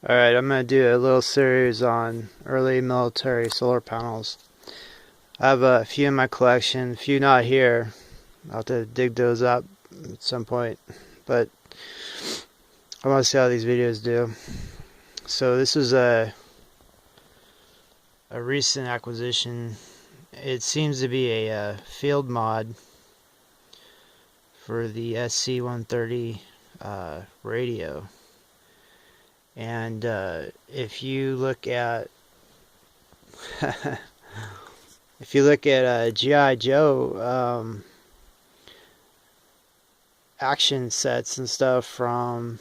Alright, I'm going to do a little series on early military solar panels. I have a few in my collection, a few not here. I'll have to dig those up at some point, but I want to see how these videos do. So this is a recent acquisition. It seems to be a field mod for the SC-130 radio. And if you look at G.I. Joe action sets and stuff from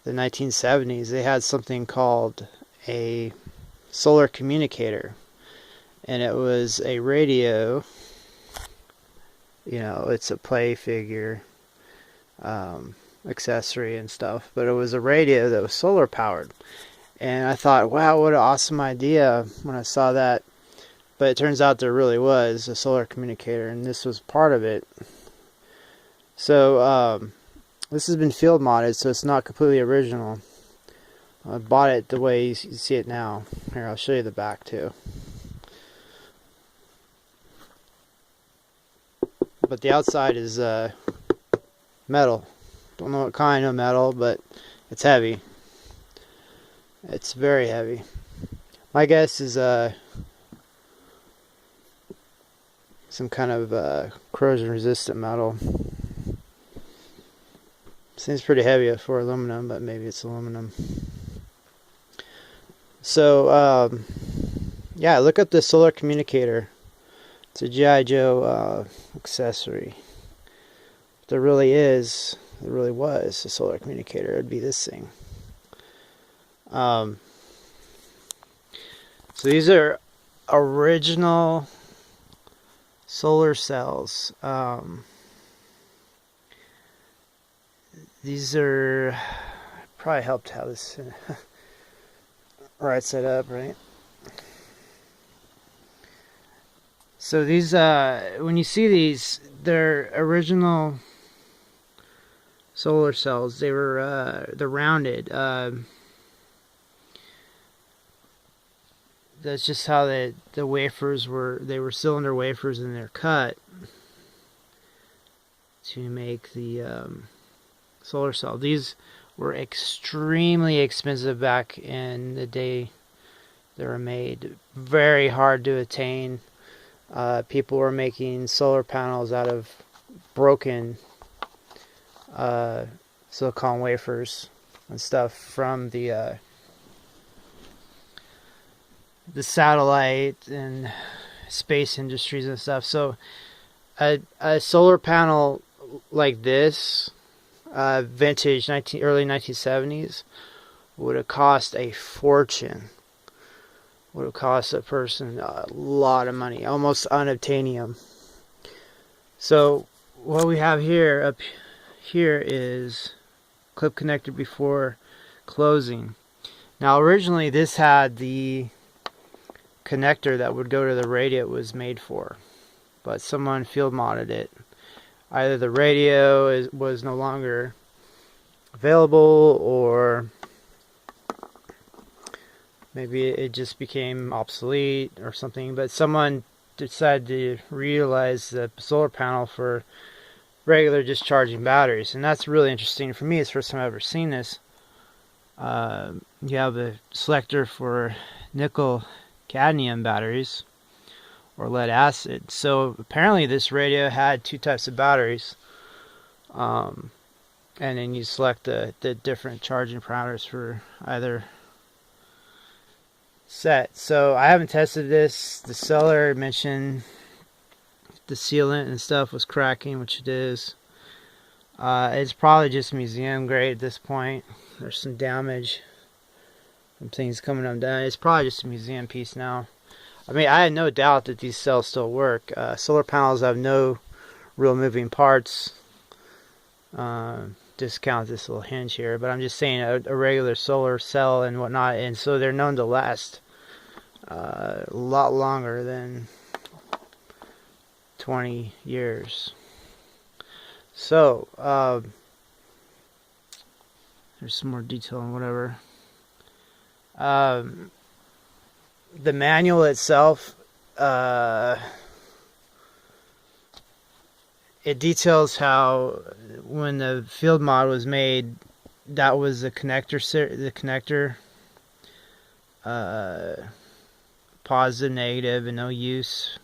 the 1970s, they had something called a solar communicator, and it was a radio. You know, it's a play figure accessory and stuff, but it was a radio that was solar powered. And I thought, wow, what an awesome idea when I saw that. But it turns out there really was a solar communicator, and this was part of it. So this has been field modded, so it's not completely original. I bought it the way you see it now. Here, I'll show you the back too. But the outside is metal. Don't know what kind of metal, but it's heavy. It's very heavy. My guess is some kind of corrosion resistant metal. Seems pretty heavy for aluminum, but maybe it's aluminum. So yeah, look up the solar communicator. It's a G.I. Joe accessory. If there really was a solar communicator, it would be this thing. So these are original solar cells. These are probably helped have this right side up, right? So these, when you see these, they're original solar cells. They're rounded. That's just how the wafers were. They were cylinder wafers, and they're cut to make the solar cell. These were extremely expensive back in the day they were made. Very hard to attain. People were making solar panels out of broken silicon wafers and stuff from the satellite and space industries and stuff. So a solar panel like this, vintage early 1970s, would have cost a fortune. Would have cost a person a lot of money, almost unobtainium. So what we have here up here is clip connector before closing. Now originally this had the connector that would go to the radio it was made for, but someone field modded it. Either the radio was no longer available, or maybe it just became obsolete or something, but someone decided to reutilize the solar panel for regular discharging batteries, and that's really interesting. For me, it's the first time I've ever seen this. You have a selector for nickel cadmium batteries or lead acid. So apparently this radio had two types of batteries, and then you select the different charging parameters for either set. So I haven't tested this. The seller mentioned the sealant and stuff was cracking, which it is. It's probably just museum grade at this point. There's some damage from things coming undone. It's probably just a museum piece now. I mean, I had no doubt that these cells still work. Solar panels have no real moving parts. Discount this little hinge here, but I'm just saying a regular solar cell and whatnot, and so they're known to last a lot longer than 20 years. So there's some more detail on whatever. Um, the manual itself, uh, it details how when the field mod was made, that was the connector, uh, positive, negative, and no use.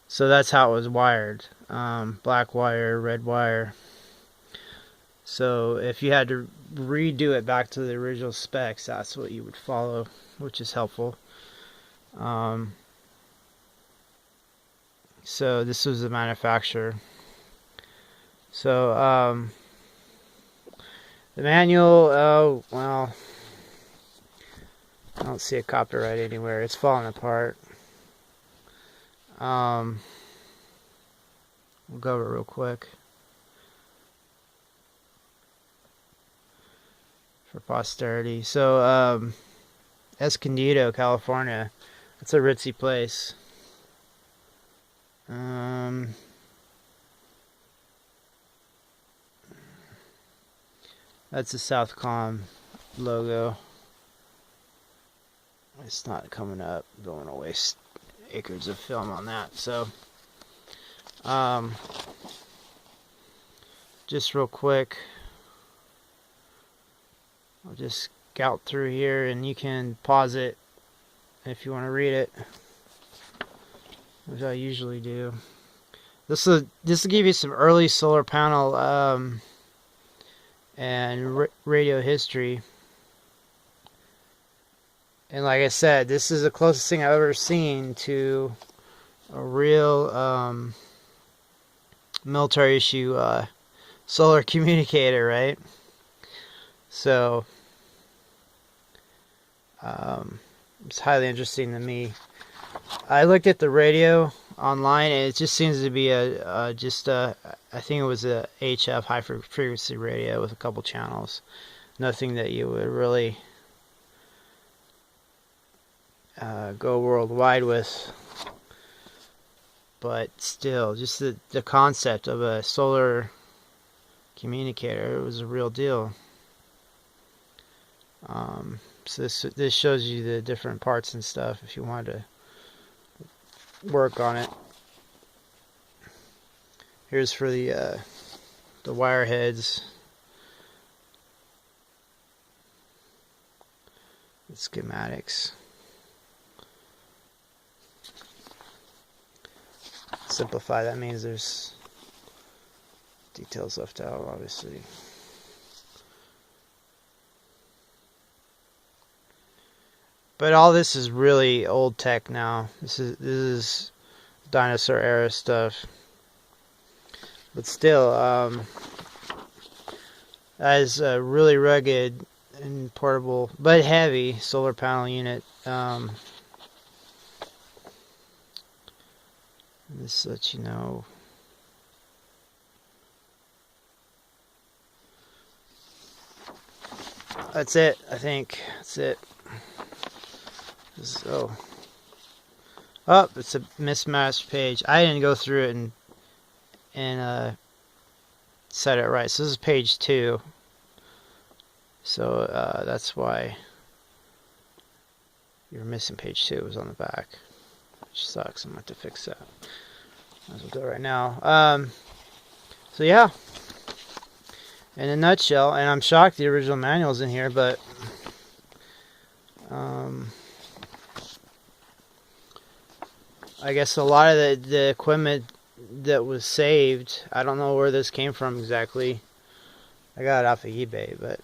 So that's how it was wired. Black wire, red wire. So if you had to redo it back to the original specs, that's what you would follow, which is helpful. So this was the manufacturer. So the manual, oh well, I don't see a copyright anywhere. It's falling apart. We'll go over it real quick for posterity. So Escondido, California. It's a ritzy place. That's the Southcom logo. It's not coming up. Don't want to waste acres of film on that. So, just real quick, I'll just scout through here, and you can pause it if you want to read it, which I usually do. This will give you some early solar panel and radio history. And like I said, this is the closest thing I've ever seen to a real military issue solar communicator, right? So it's highly interesting to me. I looked at the radio online, and it just seems to be I think it was a HF, high frequency radio, with a couple channels. Nothing that you would really go worldwide with, but still, just the concept of a solar communicator, it was a real deal. So this shows you the different parts and stuff if you wanted to work on it. Here's for the wire heads, the schematics. Simplify, that means there's details left out, obviously. But all this is really old tech now. This is dinosaur era stuff. But still, that is a really rugged and portable, but heavy solar panel unit. This lets you know. That's it. I think that's it. So, it's a mismatched page. I didn't go through it and set it right. So this is page 2. So that's why you're missing page 2. It was on the back, which sucks. I'm gonna have to fix that. Might as well do it right now. So yeah, in a nutshell, and I'm shocked the original manual's in here, but I guess a lot of the equipment that was saved, I don't know where this came from exactly. I got it off of eBay, but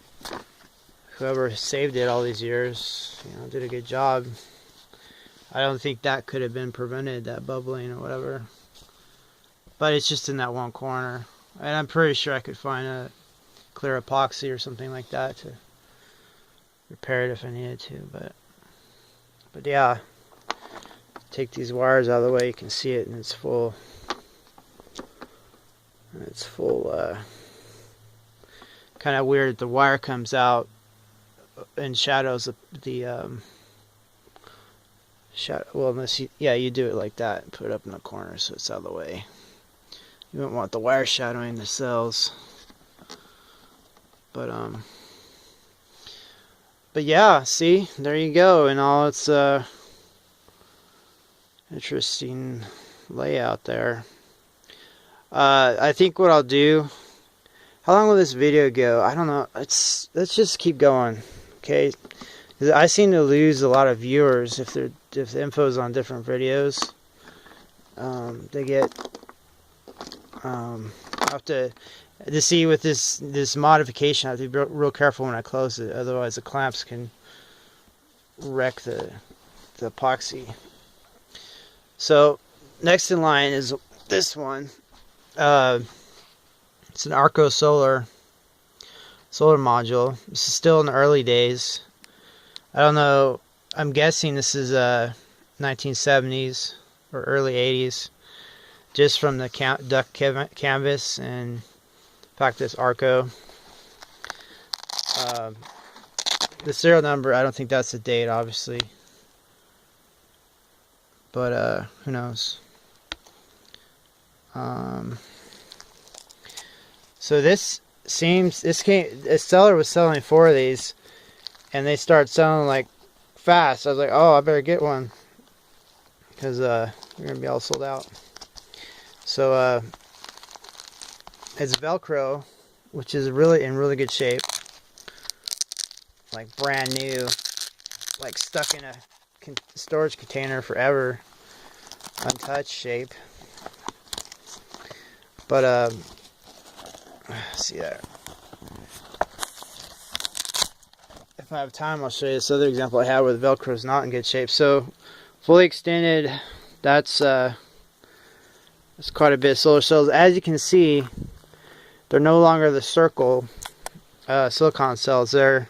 whoever saved it all these years, did a good job. I don't think that could have been prevented, that bubbling or whatever. But it's just in that one corner. And I'm pretty sure I could find a clear epoxy or something like that to repair it if I needed to. But yeah, take these wires out of the way, you can see it in its full kind of weird. The wire comes out and shadows the shadow. Well, unless you do it like that and put it up in the corner so it's out of the way. You don't want the wire shadowing the cells. But But yeah, see, there you go, and all its interesting layout there. I think what I'll do. How long will this video go? I don't know. Let's just keep going, okay? I seem to lose a lot of viewers if the info is on different videos. They get I have to see with this modification. I have to be real careful when I close it, otherwise the clamps can wreck the epoxy. So next in line is this one. It's an Arco solar module. This is still in the early days. I don't know. I'm guessing this is 1970s or early 80s, just from the duck canvas and in fact this Arco. The serial number, I don't think that's the date, obviously, but who knows. So this seller was selling 4 of these, and they start selling like fast. I was like, oh, I better get one, because we're gonna be all sold out. So it's Velcro, which is really in really good shape, like brand new, like stuck in a storage container forever, untouched shape. But see that. If I have time, I'll show you this other example I had where the Velcro is not in good shape. So fully extended, that's quite a bit of solar cells. As you can see, they're no longer the circle silicon cells. They're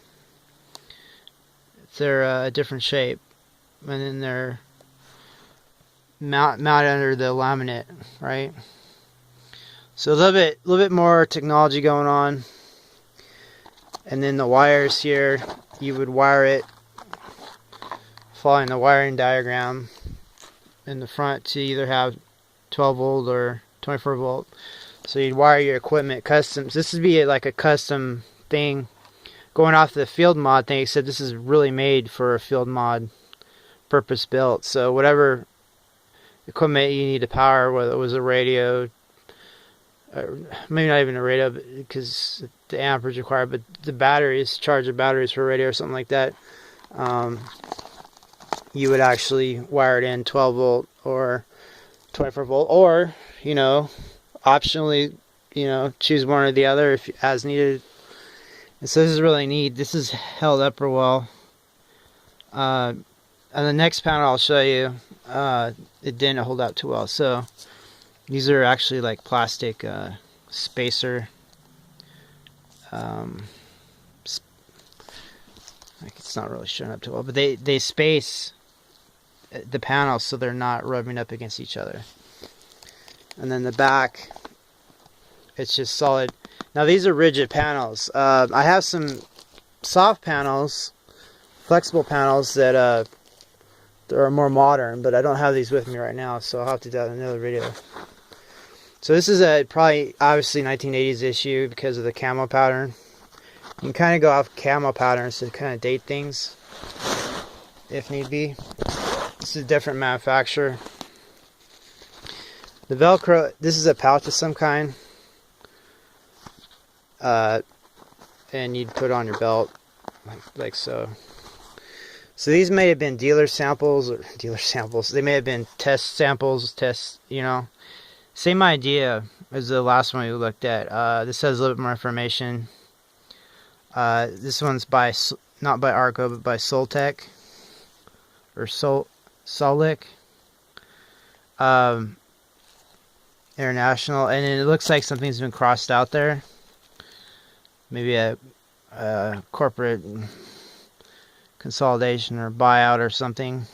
a different shape, and then they're mounted under the laminate, right? So a little bit more technology going on. And then the wires here, you would wire it following the wiring diagram in the front to either have 12 volt or 24 volt. So you'd wire your equipment custom. This would be like a custom thing going off the field mod thing, except this is really made for a field mod, purpose built. So whatever equipment you need to power, whether it was a radio, maybe not even a radio because the amperage required, but the batteries, charge of batteries for a radio or something like that, you would actually wire it in 12 volt or 24 volt, or, you know, optionally, you know, choose one or the other if as needed. And so this is really neat. This is held up real well. On the next panel I'll show you, it didn't hold out too well. So these are actually like plastic spacer. Like it's not really showing up too well, but they space the panels so they're not rubbing up against each other. And then the back, it's just solid. Now these are rigid panels. I have some soft panels, flexible panels that are more modern, but I don't have these with me right now, so I'll have to do that in another video. So this is a probably obviously 1980s issue because of the camo pattern. You can kind of go off camo patterns to kind of date things if need be. This is a different manufacturer. The Velcro, this is a pouch of some kind, and you'd put it on your belt like so. So these may have been dealer samples. They may have been test samples, you know. Same idea as the last one we looked at. This has a little bit more information. This one's not by Arco, but by Soltec or Solic International, and it looks like something's been crossed out there. Maybe a corporate consolidation or buyout or something.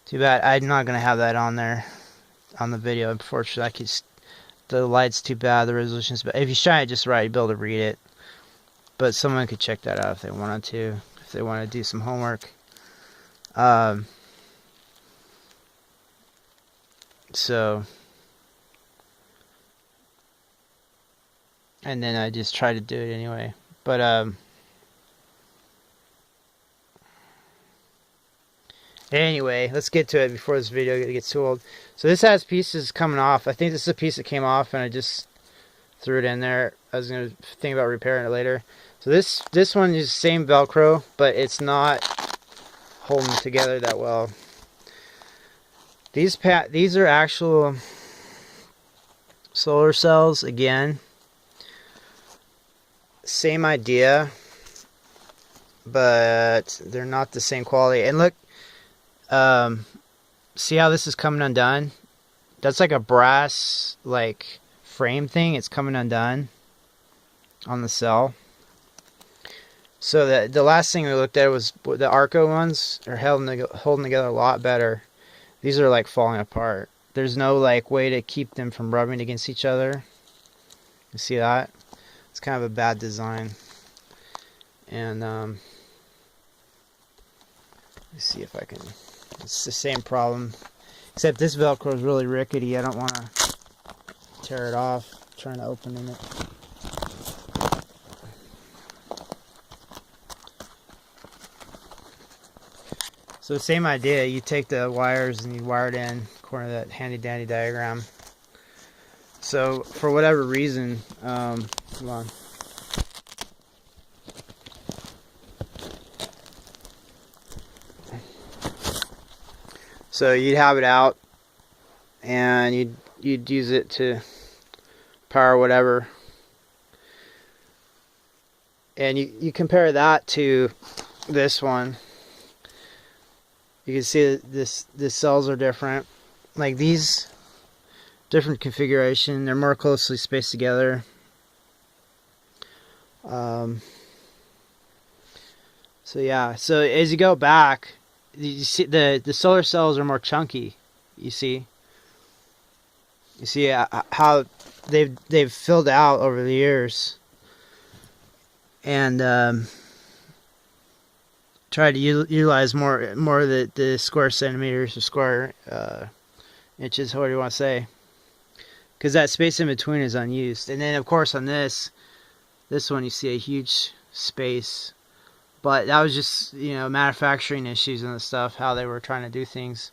Too bad. I'm not gonna have that on there on the video, unfortunately. The light's too bad, the resolution's bad. If you shine it just right, you'll be able to read it. But someone could check that out if they wanted to, if they want to do some homework. So, and then I just try to do it anyway. But Anyway, let's get to it before this video gets too old. So this has pieces coming off. I think this is a piece that came off and I just threw it in there. I was going to think about repairing it later. So this one is the same Velcro, but it's not holding together that well. These are actual solar cells again. Same idea, but they're not the same quality. And look, see how this is coming undone? That's like a brass like frame thing. It's coming undone on the cell. So the last thing we looked at was the Arco ones are holding together a lot better. These are like falling apart. There's no like way to keep them from rubbing against each other. You see that? It's kind of a bad design. And let's see if I can. It's the same problem, except this Velcro is really rickety. I don't want to tear it off. I'm trying to open it. So same idea. You take the wires and you wire it in according to that handy dandy diagram. So for whatever reason, hold on. So you'd have it out, and you'd use it to power whatever. And you compare that to this one. You can see that the cells are different. Like these, different configuration. They're more closely spaced together. So yeah. So as you go back, you see the solar cells are more chunky. You see how they've filled out over the years, and try to utilize more of the square centimeters or square inches, however you want to say, because that space in between is unused. And then of course on this one you see a huge space, but that was just, you know, manufacturing issues and the stuff, how they were trying to do things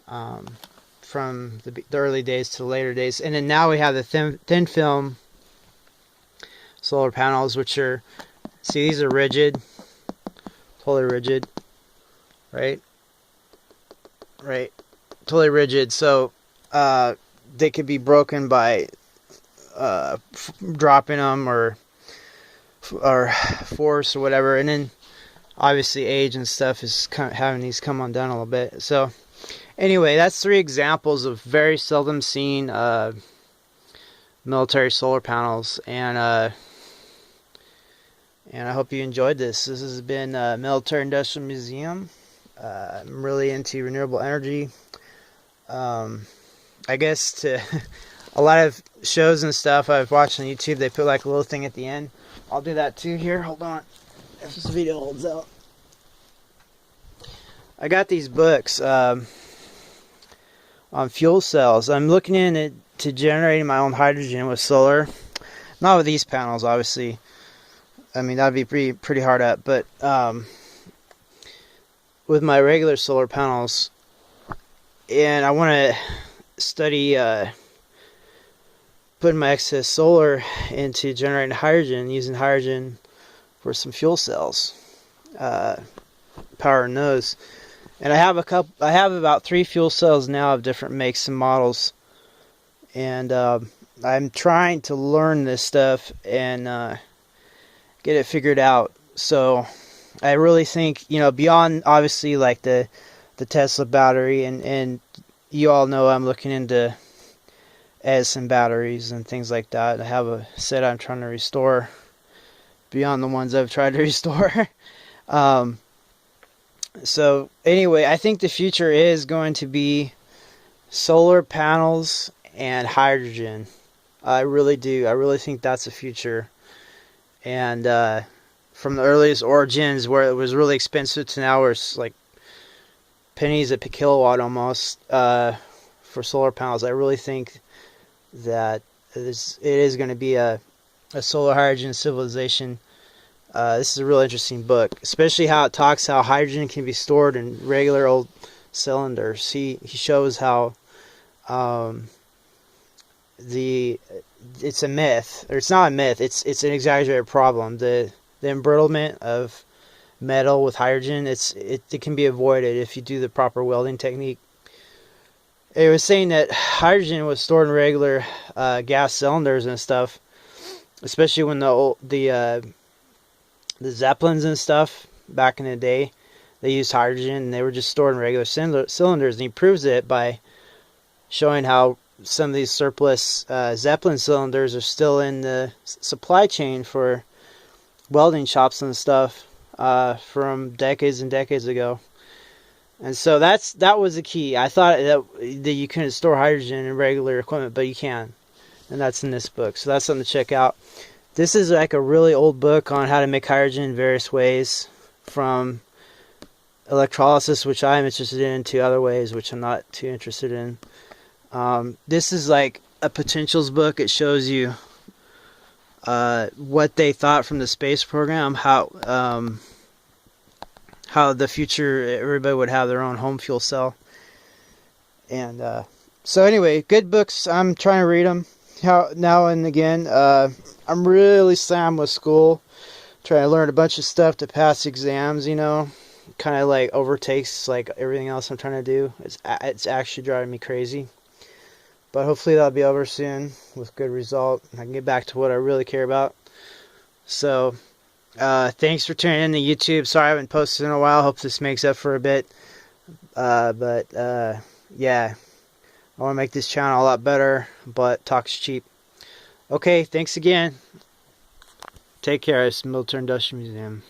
from the early days to the later days. And then now we have the thin film solar panels, which are, see, these are rigid. Totally rigid, right? Totally rigid. So they could be broken by dropping them or force or whatever. And then obviously age and stuff is kind of having these come undone a little bit. So anyway, that's 3 examples of very seldom seen military solar panels, and I hope you enjoyed this. This has been Military Industrial Museum. I'm really into renewable energy. I guess to a lot of shows and stuff I've watched on YouTube, they put like a little thing at the end. I'll do that too here. Hold on. If this video holds out. I got these books on fuel cells. I'm looking into generating my own hydrogen with solar. Not with these panels, obviously. I mean, that'd be pretty hard up, but with my regular solar panels, and I want to study putting my excess solar into generating hydrogen, using hydrogen for some fuel cells, powering those. And I have about 3 fuel cells now of different makes and models, and I'm trying to learn this stuff and get it figured out. So I really think, you know, beyond obviously like the Tesla battery, and you all know I'm looking into Edison batteries and things like that. I have a set I'm trying to restore beyond the ones I've tried to restore. So anyway, I think the future is going to be solar panels and hydrogen. I really do. I really think that's the future. And from the earliest origins, where it was really expensive, to now where it's like pennies a kilowatt almost for solar panels, I really think that it is going to be a solar hydrogen civilization This is a real interesting book, especially how it talks how hydrogen can be stored in regular old cylinders. He shows how um, the it's a myth, or it's not a myth. It's an exaggerated problem. The embrittlement of metal with hydrogen, it can be avoided if you do the proper welding technique. It was saying that hydrogen was stored in regular gas cylinders and stuff, especially when the Zeppelins and stuff back in the day, they used hydrogen and they were just stored in regular cylinders. And he proves it by showing how some of these surplus Zeppelin cylinders are still in the supply chain for welding shops and stuff from decades and decades ago. And so that was the key. I thought that you couldn't store hydrogen in regular equipment, but you can. And that's in this book. So that's something to check out. This is like a really old book on how to make hydrogen in various ways, from electrolysis, which I'm interested in, to other ways, which I'm not too interested in. This is like a potentials book. It shows you what they thought from the space program, how the future, everybody would have their own home fuel cell. And so anyway, good books. I'm trying to read them now and again. I'm really slammed with school, trying to learn a bunch of stuff to pass exams, kind of like overtakes like everything else I'm trying to do. It's actually driving me crazy, but hopefully that'll be over soon with good result. I can get back to what I really care about. So thanks for tuning in to YouTube. Sorry I haven't posted in a while. Hope this makes up for a bit. But yeah, I want to make this channel a lot better, but talk's cheap. Okay, thanks again. Take care. It's Military Industrial Museum.